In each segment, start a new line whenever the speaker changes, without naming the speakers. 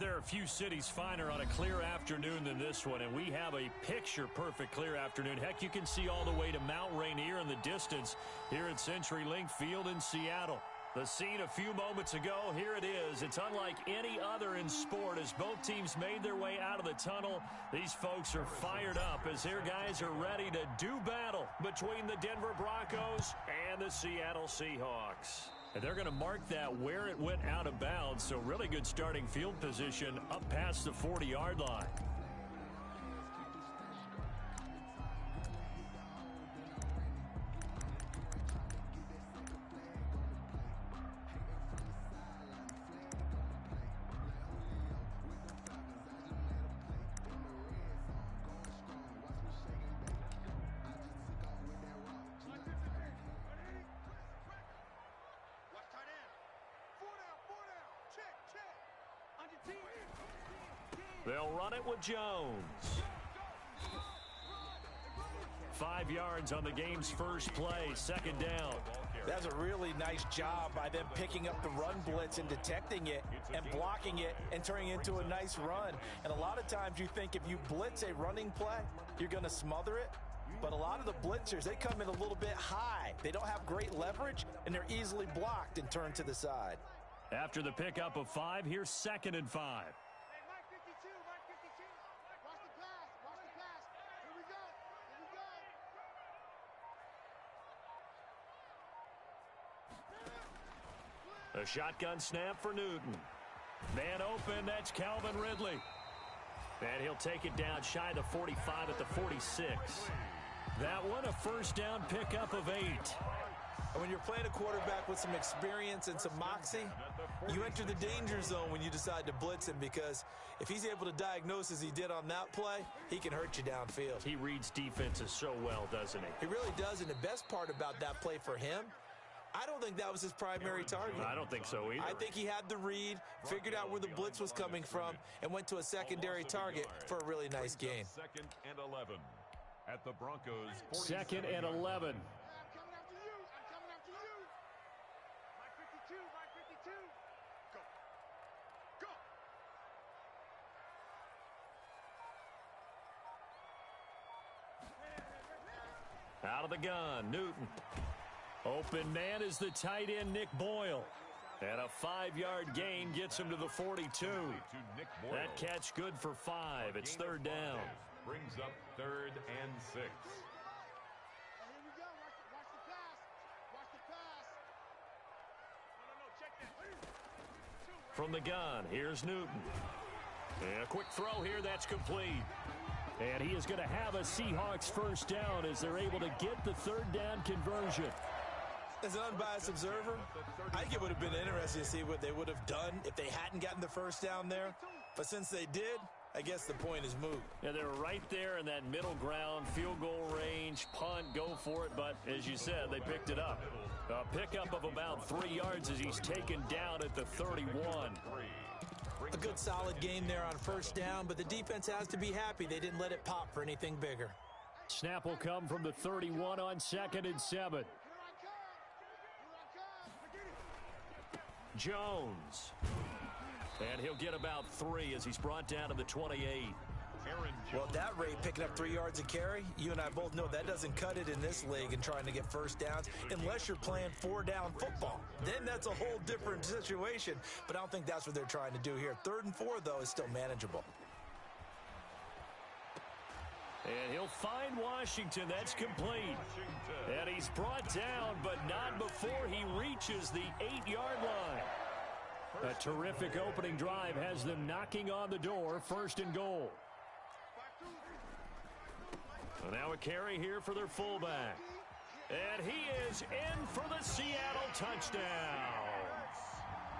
there are a few cities finer on a clear afternoon than this one, and we have a picture-perfect clear afternoon. Heck, you can see all the way to Mount Rainier in the distance here at CenturyLink Field in Seattle. The scene a few moments ago, here it is. It's unlike any other in sport as both teams made their way out of the tunnel. These folks are fired up as their guys are ready to do battle between the Denver Broncos and the Seattle Seahawks. And they're going to mark that where it went out of bounds, so really good starting field position up past the 40-yard line. They'll run it with Jones. 5 yards on the game's first play, second down.
That's a really nice job by them picking up the run blitz and detecting it and blocking it and turning it into a nice run. And a lot of times you think if you blitz a running play, you're going to smother it. But a lot of the blitzers, they come in a little bit high. They don't have great leverage, and they're easily blocked and turned to the side.
After the pickup of 5, here's 2nd and 5. A shotgun snap for Newton. Man open, that's Calvin Ridley. And he'll take it down shy of the 45 at the 46. That one a first down pickup of 8.
And when you're playing a quarterback with some experience and some moxie, you enter the danger zone when you decide to blitz him, because if he's able to diagnose as he did on that play, he can hurt you downfield.
He reads defenses so well, doesn't he?
He really does, and the best part about that play for him, I don't think that was his primary target.
I don't think so either.
I think he had the read, figured out where the blitz was coming from, and went to a secondary target for a really nice gain.
2nd and 11 at the Broncos.
2nd and 11. Out of the gun, Newton. Open man is the tight end, Nick Boyle. And a 5-yard gain gets him to the 42. That catch good for 5. It's 3rd down.
Brings up 3rd and 6.
From the gun, here's Newton. And a quick throw here, that's complete. And he is going to have a Seahawks first down as they're able to get the 3rd down conversion.
As an unbiased observer, I think it would have been interesting to see what they would have done if they hadn't gotten the first down there. But since they did, I guess the point is moot.
Yeah, they're right there in that middle ground, field goal range, punt, go for it. But as you said, they picked it up. A pickup of about 3 yards as he's taken down at the 31.
A good solid gain there on first down, but the defense has to be happy they didn't let it pop for anything bigger.
Snap will come from the 31 on 2nd and 7. Jones. And he'll get about 3 as he's brought down to the 28.
Well, at that rate, picking up 3 yards a carry, you and I both know that doesn't cut it in this league and trying to get first downs unless you're playing 4-down football. Then that's a whole different situation, but I don't think that's what they're trying to do here. 3rd and 4, though, is still manageable.
And he'll find Washington. That's complete. And he's brought down, but not before he reaches the 8-yard line. A terrific opening drive has them knocking on the door, 1st and goal. So now a carry here for their fullback. And he is in for the Seattle touchdown.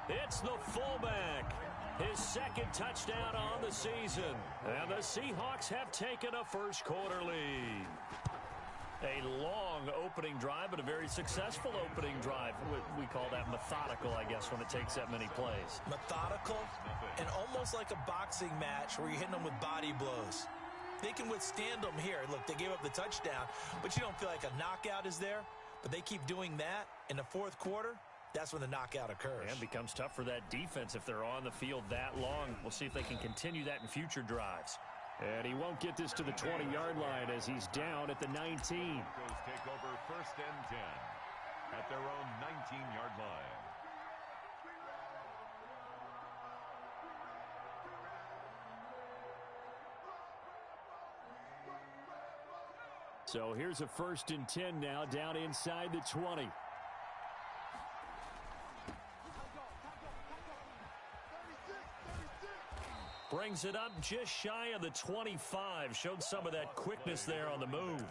It's the fullback. His 2nd touchdown on the season. And the Seahawks have taken a first-quarter lead. A long opening drive, but a very successful opening drive. We call that methodical, I guess, when it takes that many plays.
Methodical and almost like a boxing match where you're hitting them with body blows. They can withstand them here. Look, they gave up the touchdown, but you don't feel like a knockout is there. But they keep doing that in the 4th quarter. that's when the knockout occurs.
And becomes tough for that defense if they're on the field that long. We'll see if they can continue that in future drives. And he won't get this to the 20-yard line as he's down at the 19.
Broncos take over 1st and 10 at their own 19-yard line.
So here's a 1st and 10 now, down inside the 20. Brings it up just shy of the 25. Showed some of that quickness there on the move.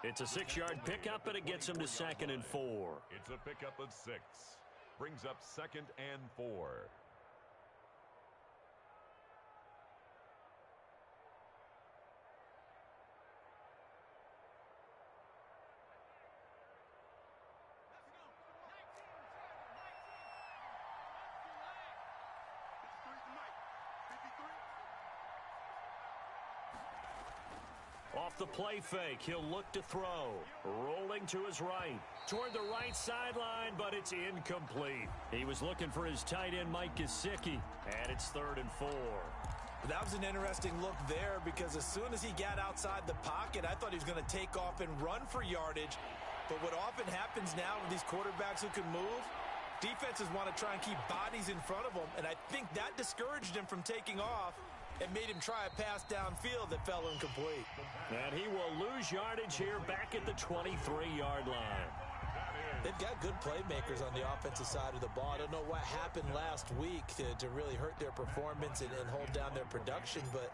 It's a 6-yard pickup, and it gets him to 2nd and 4.
It's a pickup of 6. Brings up 2nd and 4.
Off the play fake, he'll look to throw. Rolling to his right. Toward the right sideline, but it's incomplete. He was looking for his tight end, Mike Gesicki, and it's 3rd and 4.
That was an interesting look there because as soon as he got outside the pocket, I thought he was going to take off and run for yardage. But what often happens now with these quarterbacks who can move, defenses want to try and keep bodies in front of them, and I think that discouraged him from taking off and made him try a pass downfield that fell incomplete.
And he will lose yardage here back at the 23-yard line.
They've got good playmakers on the offensive side of the ball. I don't know what happened last week to really hurt their performance and hold down their production, but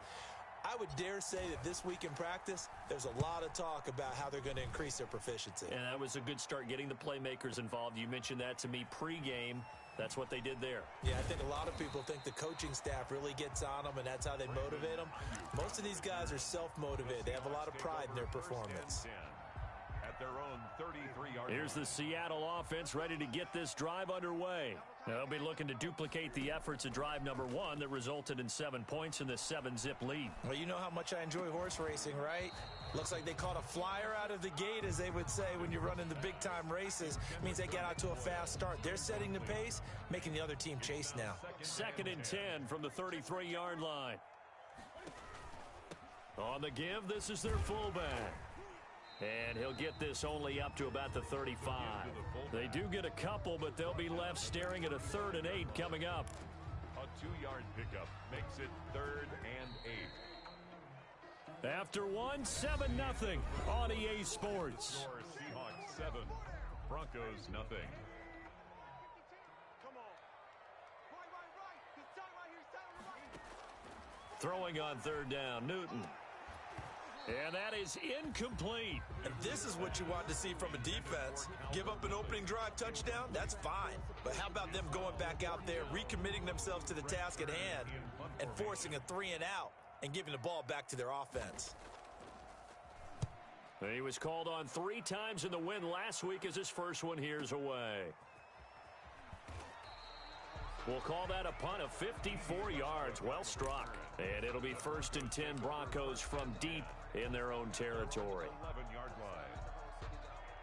I would dare say that this week in practice, there's a lot of talk about how they're going to increase their proficiency.
And that was a good start getting the playmakers involved. You mentioned that to me pregame. That's what they did there.
Yeah, I think a lot of people think the coaching staff really gets on them, and that's how they motivate them. Most of these guys are self-motivated. They have a lot of pride in their performance.
At their own 33-yard line.
Here's the Seattle offense ready to get this drive underway. They'll be looking to duplicate the efforts of drive number 1 that resulted in 7 points in the 7-zip lead.
Well, you know how much I enjoy horse racing, right? Looks like they caught a flyer out of the gate, as they would say when you're running the big-time races. It means they get out to a fast start. They're setting the pace, making the other team chase now.
2nd and 10 from the 33-yard line. On the give, this is their fullback. And he'll get this only up to about the 35. They do get a couple, but they'll be left staring at a 3rd and 8 coming up.
A 2-yard pickup makes it 3rd and 8.
After 1, 7-0 on EA Sports.
Score Seahawks 7, Broncos nothing.
Throwing on 3rd down, Newton. And that is incomplete.
And this is what you want to see from a defense. Give up an opening drive touchdown, that's fine. But how about them going back out there, recommitting themselves to the task at hand, and forcing a 3 and out, and giving the ball back to their offense.
He was called on 3 times in the win last week as his first one here's away. We'll call that a punt of 54 yards. Well struck. And it'll be 1st and 10 Broncos from deep in their own territory.
11-yard line.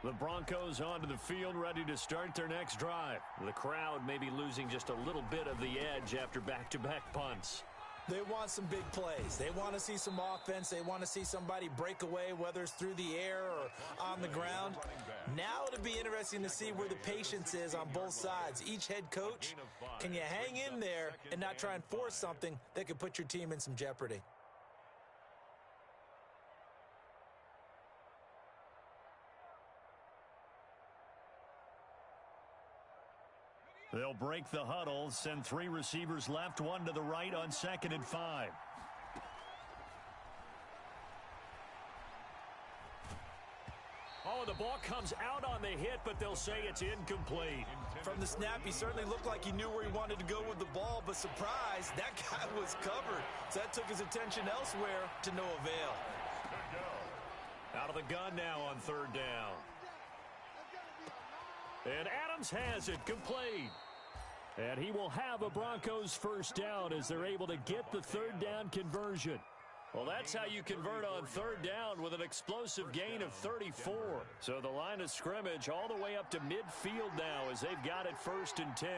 The Broncos onto the field ready to start their next drive. The crowd may be losing just a little bit of the edge after back-to-back punts.
They want some big plays. They want to see some offense. They want to see somebody break away, whether it's through the air or on the ground. Now it'll be interesting to see where the patience is on both sides. Each head coach, can you hang in there and not try and force something that could put your team in some jeopardy?
They'll break the huddle, send 3 receivers left, 1 to the right on 2nd and 5. Oh, the ball comes out on the hit, but they'll say it's incomplete.
From the snap, he certainly looked like he knew where he wanted to go with the ball, but surprise, that guy was covered. So that took his attention elsewhere to no avail.
Out of the gun now on 3rd down. And Adams has it complete. And he will have a Broncos first down as they're able to get the 3rd down conversion. Well, that's how you convert on third down with an explosive gain of 34. So the line of scrimmage all the way up to midfield now as they've got it 1st and 10.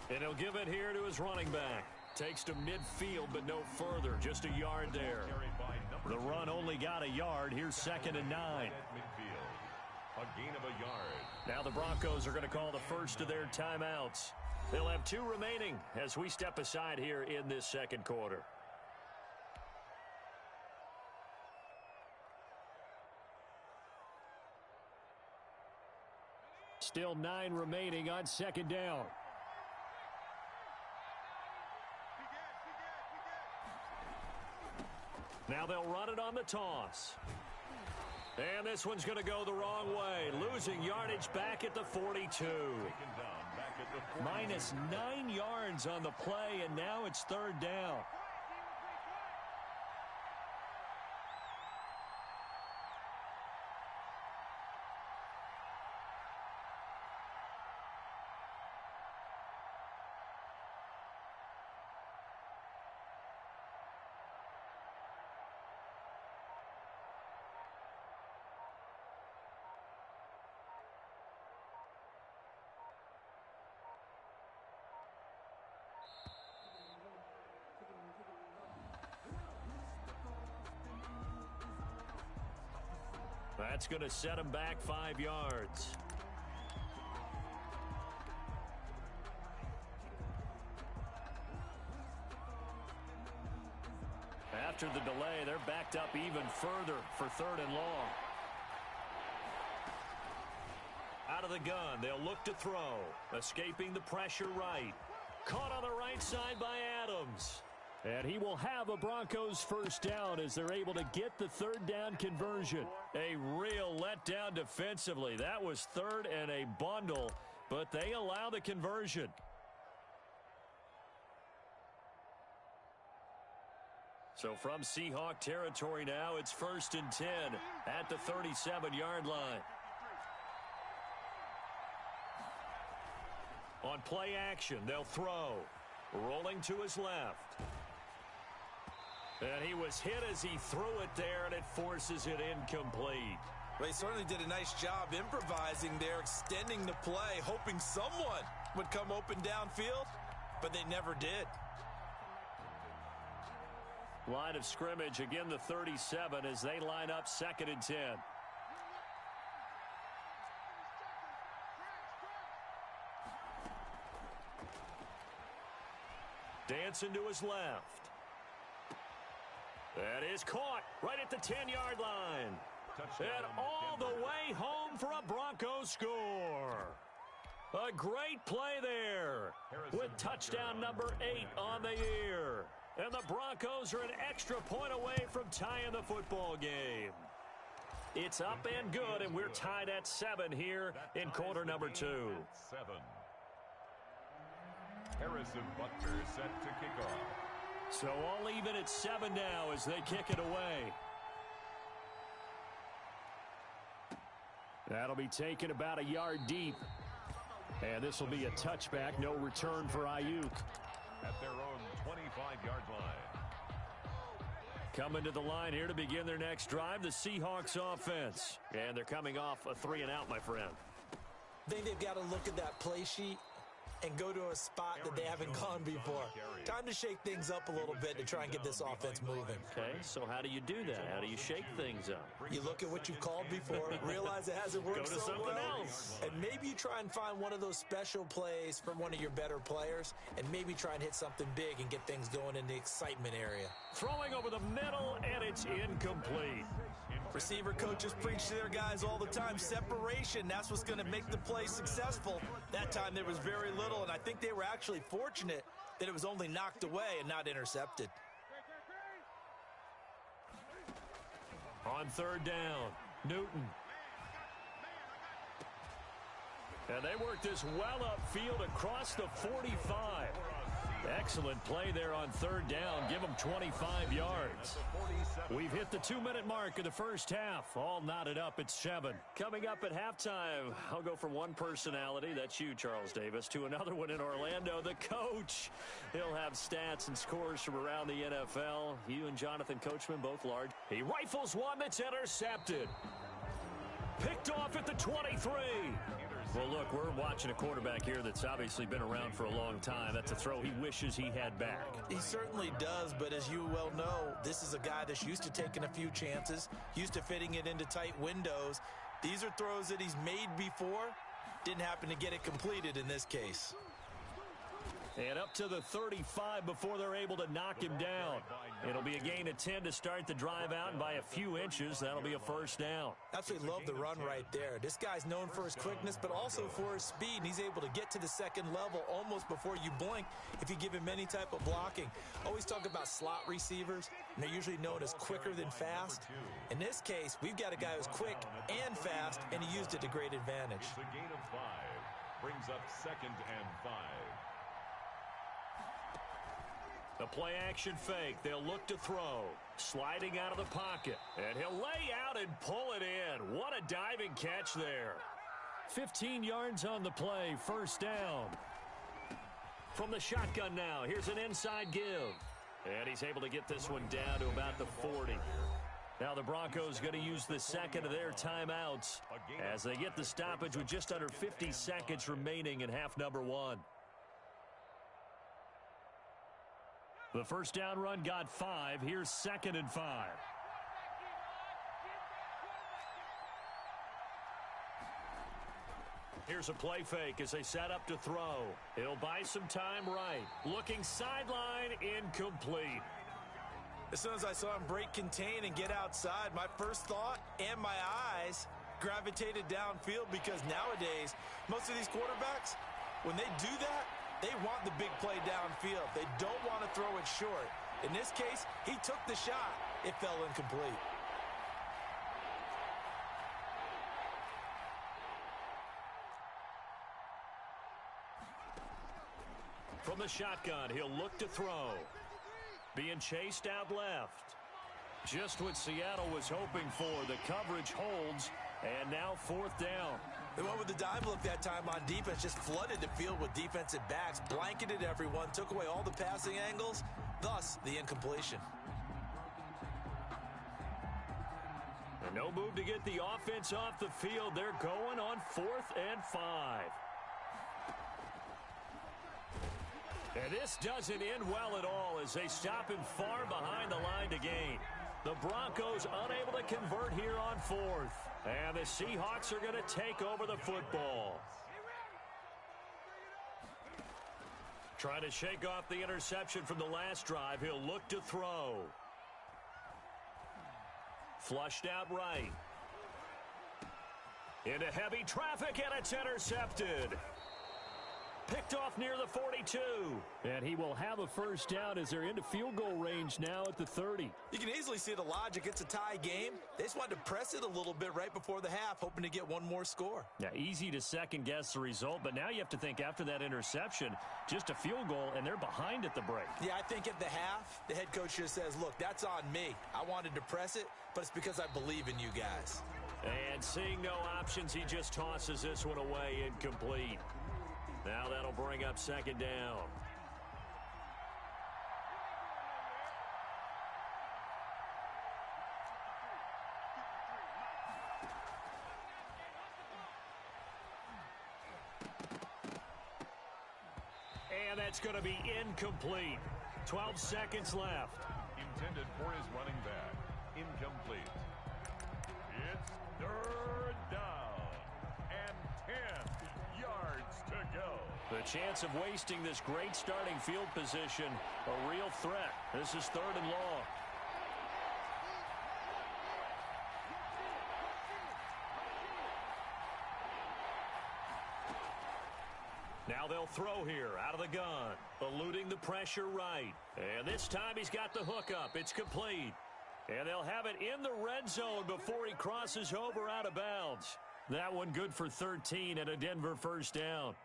And he'll give it here to his running back. Takes to midfield, but no further. Just a yard there. The run only got a yard. Here's 2nd and 9.
A gain of a yard.
Now the Broncos are going to call the first of their timeouts. They'll have 2 remaining as we step aside here in this second quarter. Still 9 remaining on 2nd down. Now they'll run it on the toss. And this one's going to go the wrong way. Losing yardage back at the 42. Minus 9 yards on the play, and now it's 3rd down. That's going to set him back 5 yards. After the delay, they're backed up even further for 3rd and long. Out of the gun, they'll look to throw. Escaping the pressure right. Caught on the right side by Adams. And he will have a Broncos 1st down as they're able to get the 3rd down conversion. A real letdown defensively. That was 3rd and a bundle, but they allow the conversion. So from Seahawk territory now, it's 1st and 10 at the 37-yard line. On play action, they'll throw. Rolling to his left. And he was hit as he threw it there, and it forces it incomplete.
Well, he certainly did a nice job improvising there, extending the play, hoping someone would come open downfield, but they never did.
Line of scrimmage, again the 37 as they line up 2nd and 10. Dancing to his left. That is caught right at the 10-yard line.
Touchdown,
and all
Denver.
the way home for a Broncos score. A great play there with touchdown number 8 on the year. And the Broncos are an extra point away from tying the football game. It's up and good, and we're tied at 7 here in quarter number 2.
7. Harrison Butker set to kick off.
So all even at 7 now as they kick it away. That'll be taken about a yard deep. And this will be a touchback, no return for Ayuk.
At their own 25-yard line.
Coming to the line here to begin their next drive, the Seahawks offense. And they're coming off a 3-and-out, my friend.
I think they've got to look at that play sheet and go to a spot that they haven't gone before. Time to shake things up a little bit to try and get this offense moving.
Okay, so how do you do that? How do you shake things up?
You look at what you've called before, realize it hasn't worked
Go to
so
something
well,
else.
and maybe you try and find one of those special plays from one of your better players, and maybe try and hit something big and get things going in the excitement area.
Throwing over the middle, and it's incomplete.
Receiver coaches preach to their guys all the time. Separation, that's what's going to make the play successful. That time there was very little, and I think they were actually fortunate that it was only knocked away and not intercepted.
On 3rd down, Newton. And they work this well upfield across the 45. Excellent play there on third down. Give them 25 yards. We've hit the 2-minute mark of the first half. All knotted up at 7. Coming up at halftime, I'll go from one personality, that's you, Charles Davis, to another one in Orlando, the coach. He'll have stats and scores from around the NFL. You and Jonathan Coachman both large. He rifles one that's intercepted. Picked off at the 23. Well, look, we're watching a quarterback here that's obviously been around for a long time. That's a throw he wishes he had back.
He certainly does, but as you well know, this is a guy that's used to taking a few chances, used to fitting it into tight windows. These are throws that he's made before. Didn't happen to get it completed in this case.
And up to the 35 before they're able to knock him down. It'll be a gain of 10 to start the drive out, and by a few inches, that'll be a first down.
Absolutely love the run right there. This guy's known for his quickness, but also for his speed, and he's able to get to the second level almost before you blink if you give him any type of blocking. Always talk about slot receivers, and they're usually known as quicker than fast. In this case, we've got a guy who's quick and fast, and he used it to great advantage.
It's a gain of 5. Brings up 2nd and 5.
A play-action fake. They'll look to throw. Sliding out of the pocket. And he'll lay out and pull it in. What a diving catch there. 15 yards on the play. First down. From the shotgun now. Here's an inside give. And he's able to get this one down to about the 40. Now the Broncos going to use the second of their timeouts as they get the stoppage with just under 50 seconds remaining in half number 1. The first down run got 5. Here's 2nd and 5. Here's a play fake as they set up to throw. He'll buy some time right. Looking sideline, incomplete.
As soon as I saw him break contain and get outside, my first thought and my eyes gravitated downfield, because nowadays, most of these quarterbacks, when they do that, they want the big play downfield. They don't want to throw it short. In this case, he took the shot. It fell incomplete.
From the shotgun, he'll look to throw. Being chased out left. Just what Seattle was hoping for. The coverage holds, and now 4th down.
They went with the dime look that time on defense, just flooded the field with defensive backs, blanketed everyone, took away all the passing angles, thus the incompletion.
And no move to get the offense off the field. They're going on 4th and 5. And this doesn't end well at all as they stop him far behind the line to gain. The Broncos unable to convert here on 4th. And the Seahawks are going to take over the football. Trying to shake off the interception from the last drive. He'll look to throw. Flushed out right. Into heavy traffic, and it's intercepted. Picked off near the 42. And he will have a first down as they're into field goal range now at the 30.
You can easily see the logic. It's a tie game. They just wanted to press it a little bit right before the half, hoping to get one more score.
Yeah, easy to second-guess the result, but now you have to think after that interception, just a field goal, and they're behind at the break.
Yeah, I think at the half, the head coach just says, look, that's on me. I wanted to press it, but it's because I believe in you guys.
And seeing no options, he just tosses this one away incomplete. Now that'll bring up 2nd down. And that's going to be incomplete. 12 seconds left.
Intended for his running back. Incomplete. It's 3rd down and 10 yards to go.
The chance of wasting this great starting field position, a real threat. This is 3rd and long. Now they'll throw here out of the gun, eluding the pressure right. And this time he's got the hook up. It's complete. And they'll have it in the red zone before he crosses over out of bounds. That one good for 13 and a Denver first down.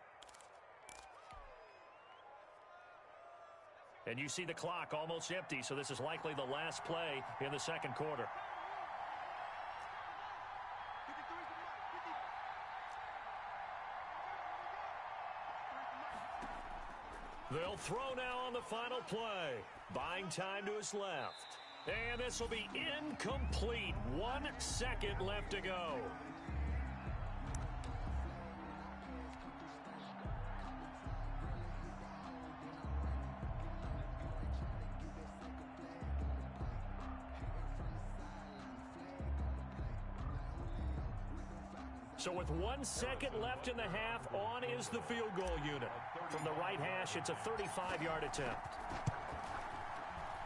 And you see the clock almost empty, so this is likely the last play in the second quarter. They'll throw now on the final play. Buying time to his left. And this will be incomplete. 1 second left to go. So with 1 second left in the half, on is the field goal unit. From the right hash, it's a 35-yard attempt.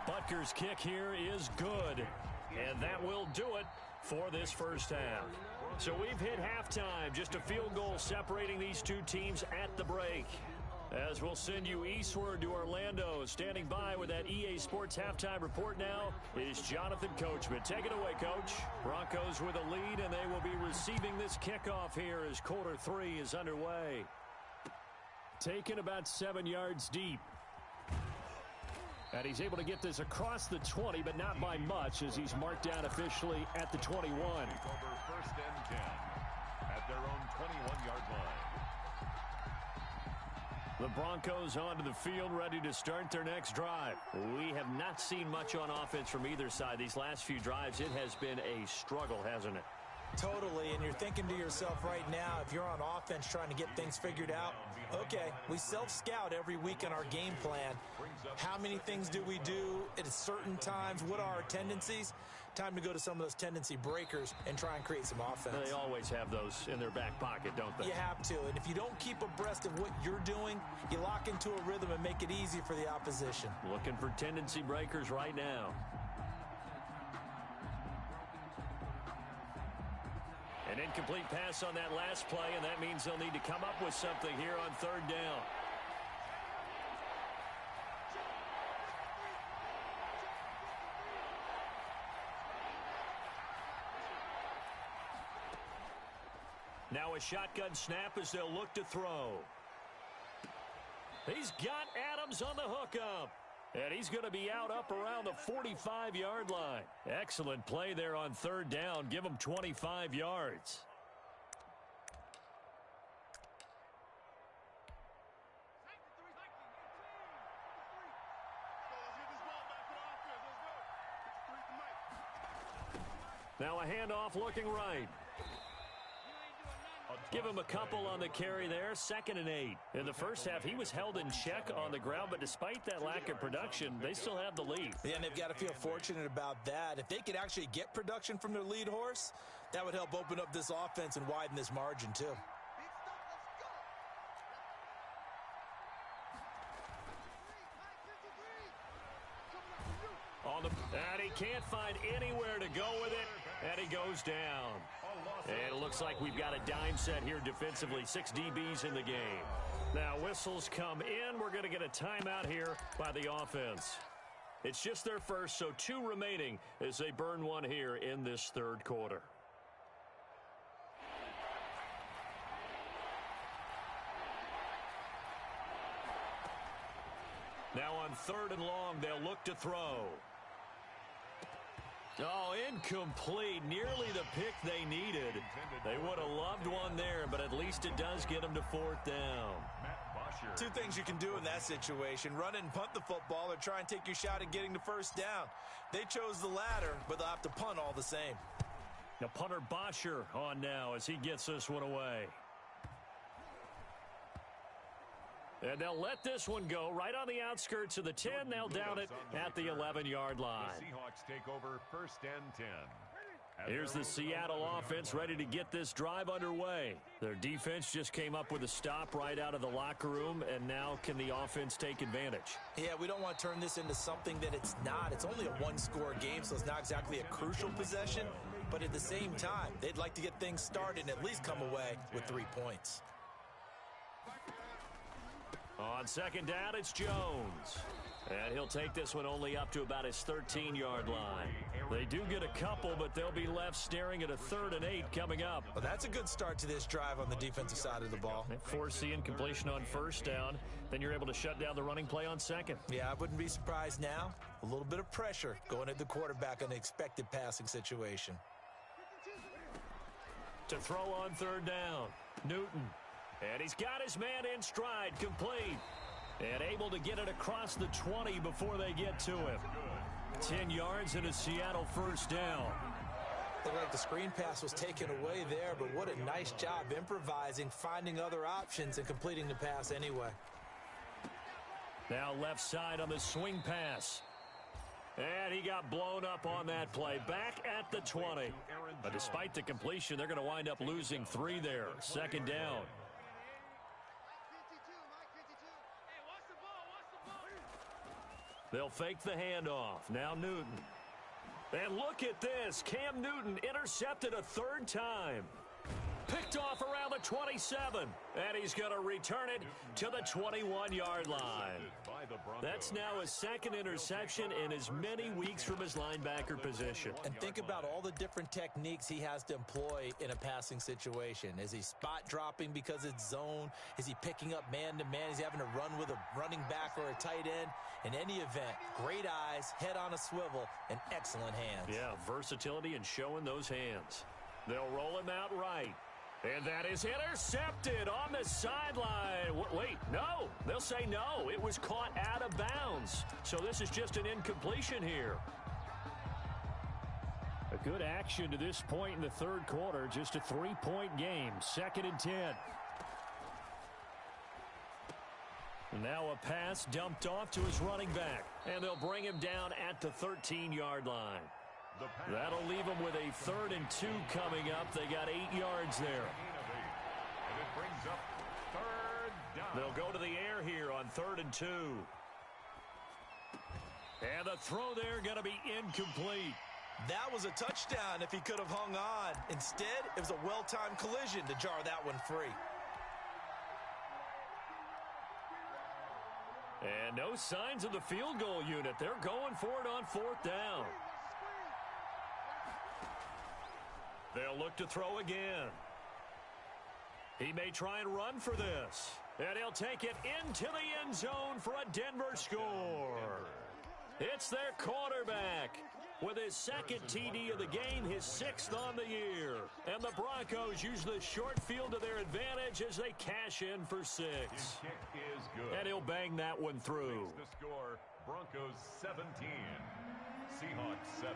Butker's kick here is good. And that will do it for this first half. So we've hit halftime. Just a field goal separating these two teams at the break. As we'll send you eastward to Orlando. Standing by with that EA Sports halftime report now is Jonathan Coachman. Take it away, Coach. Broncos with a lead, and they will be receiving this kickoff here as quarter 3 is underway. Taken about 7 yards deep. And he's able to get this across the 20, but not by much, as he's marked down officially at the 21.
Over first and 10 at their own 21-yard line.
The Broncos onto the field, ready to start their next drive. We have not seen much on offense from either side. These last few drives, it has been a struggle, hasn't it?
Totally, and you're thinking to yourself right now, if you're on offense trying to get things figured out, okay, we self-scout every week in our game plan. How many things do we do at certain times? What are our tendencies? Time to go to some of those tendency breakers and try and create some offense.
They always have those in their back pocket, don't they?
You have to, and if you don't keep abreast of what you're doing, you lock into a rhythm and make it easy for the opposition.
Looking for tendency breakers right now. An incomplete pass on that last play, and that means they'll need to come up with something here on third down. Now a shotgun snap as they'll look to throw. He's got Adams on the hookup. And he's going to be out up around the 45-yard line. Excellent play there on third down. Give him 25 yards. Now a handoff looking right. Give him a couple on the carry there. 2nd and 8. In the first half, he was held in check on the ground, but despite that lack of production, they still have the lead.
Yeah, and they've got to feel fortunate about that. If they could actually get production from their lead horse, that would help open up this offense and widen this margin too.
And he can't find anywhere to go with it, and he goes down. And it looks like we've got a dime set here defensively. 6 DBs in the game. Now whistles come in. We're going to get a timeout here by the offense. It's just their first, so 2 remaining as they burn one here in this third quarter. Now on 3rd and long, they'll look to throw. Oh, incomplete. Nearly the pick they needed. They would have loved one there, but at least it does get them to 4th down.
2 things you can do in that situation. Run and punt the football or try and take your shot at getting the first down. They chose the latter, but they'll have to punt all the same.
Now punter Bosher on now as he gets this one away. And they'll let this one go right on the outskirts of the 10. They'll down it at the 11-yard line.
The Seahawks take over 1st and 10.
Here's the Seattle offense ready to get this drive underway. Their defense just came up with a stop right out of the locker room, and now can the offense take advantage?
Yeah, we don't want to turn this into something that it's not. It's only a 1-score game, so it's not exactly a crucial possession. But at the same time, they'd like to get things started and at least come away with 3 points.
On 2nd down, it's Jones. And he'll take this one only up to about his 13-yard line. They do get a couple, but they'll be left staring at a 3rd and 8 coming up.
Well, that's a good start to this drive on the defensive side of the ball.
Force incompletion on 1st down. Then you're able to shut down the running play on 2nd.
Yeah, I wouldn't be surprised now. A little bit of pressure going at the quarterback on an expected passing situation.
To throw on 3rd down, Newton. And he's got his man in stride, complete. And able to get it across the 20 before they get to him. 10 yards and a Seattle 1st down.
Looked like the screen pass was taken away there, but what a nice job improvising, finding other options, and completing the pass anyway.
Now left side on the swing pass. And he got blown up on that play. Back at the 20. But despite the completion, they're going to wind up losing 3 there. 2nd down. They'll fake the handoff. Now Newton. And look at this. Cam Newton intercepted a 3rd time. Picked off around the 27. And he's going to return it to the 21-yard line. That's now his 2nd interception in as many weeks from his linebacker position.
And think about all the different techniques he has to employ in a passing situation. Is he spot dropping because it's zone? Is he picking up man-to-man? Is he having to run with a running back or a tight end? In any event, great eyes, head on a swivel, and excellent hands.
Yeah, versatility and showing those hands. They'll roll him out right. And that is intercepted on the sideline. Wait, no. They'll say no. It was caught out of bounds. So this is just an incompletion here. A good action to this point in the 3rd quarter. Just a 3-point game. 2nd and 10. Now a pass dumped off to his running back. And they'll bring him down at the 13-yard line. That'll leave them with a 3rd and 2 coming up. They got 8 yards there.
And it brings up 3rd down.
They'll go to the air here on 3rd and 2. And the throw there going to be incomplete.
That was a touchdown if he could have hung on. Instead, it was a well-timed collision to jar that one free.
And no signs of the field goal unit. They're going for it on 4th down. They'll look to throw again. He may try and run for this. And he'll take it into the end zone for a Denver score. It's their quarterback with his 2nd TD of the game, his 6th on the year. And the Broncos use the short field to their advantage as they cash in for 6.
His kick is good.
And he'll bang that one through.
Makes the score, Broncos 17, Seahawks 7.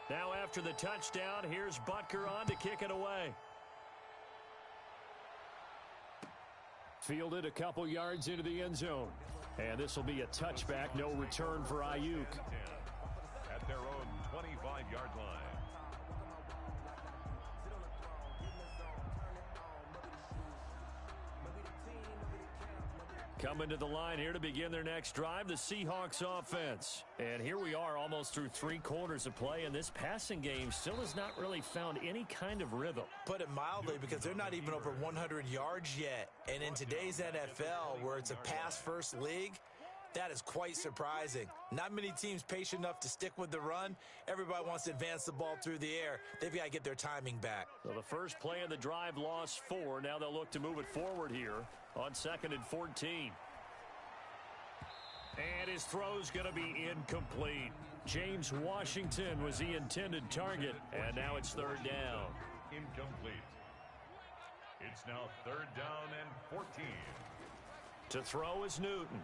Now after the touchdown, here's Butker on to kick it away. Fielded a couple yards into the end zone. And this will be a touchback, no return for Ayuk.
At their own 25-yard line.
Coming to the line here to begin their next drive, the Seahawks offense. And here we are almost through 3 quarters of play, and this passing game still has not really found any kind of rhythm.
Put it mildly, because they're not even over 100 yards yet. And in today's NFL, where it's a pass-first league, that is quite surprising. Not many teams patient enough to stick with the run. Everybody wants to advance the ball through the air. They've got to get their timing back.
So the first play of the drive lost 4. Now they'll look to move it forward here on 2nd and 14. And his throw's going to be incomplete. James Washington was the intended target, and now it's 3rd down.
Incomplete. It's now 3rd down and 14.
To throw is Newton.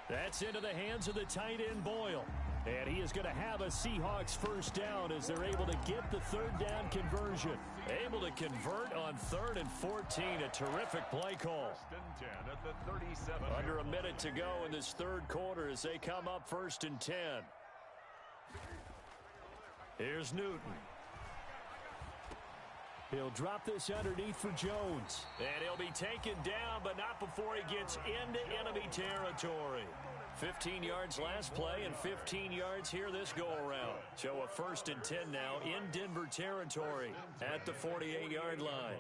That's into the hands of the tight end Boyle. And he is going to have a Seahawks 1st down as they're able to get the 3rd down conversion. Able to convert on 3rd and 14. A terrific play call.
1st and 10 at the 37.
Under a minute to go in this 3rd quarter as they come up 1st and 10. Here's Newton. He'll drop this underneath for Jones. And he'll be taken down, but not before he gets into enemy territory. 15 yards last play and 15 yards here this go-around. So a 1st and 10 now in Denver territory at the 48-yard line.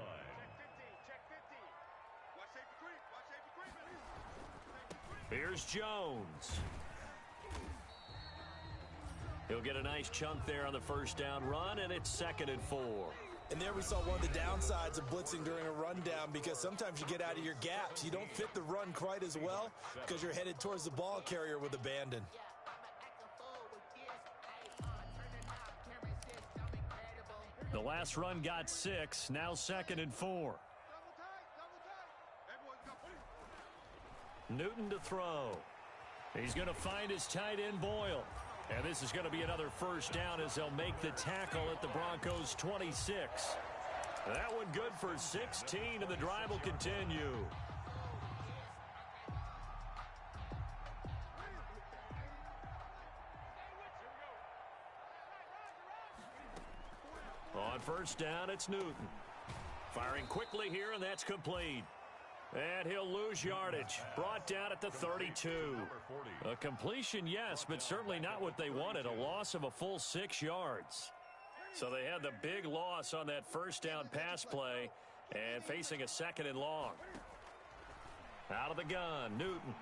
Here's Jones. He'll get a nice chunk there on the first down run, and it's 2nd and 4.
And there we saw one of the downsides of blitzing during a rundown, because sometimes you get out of your gaps. You don't fit the run quite as well because you're headed towards the ball carrier with abandon.
The last run got 6, now 2nd and 4. Newton to throw. He's going to find his tight end Boyle. And this is going to be another first down as they'll make the tackle at the Broncos 26. That one good for 16, and the drive will continue. On first down, it's Newton. Firing quickly here, and that's complete. And he'll lose yardage. Brought down at the 32. A completion, yes, but certainly not what they wanted. A loss of a full 6 yards. So they had the big loss on that first down pass play and facing a 2nd and long. Out of the gun, Newton.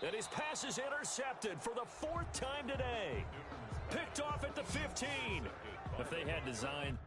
And his pass is intercepted for the 4th time today. Picked off at the 15. If they had designed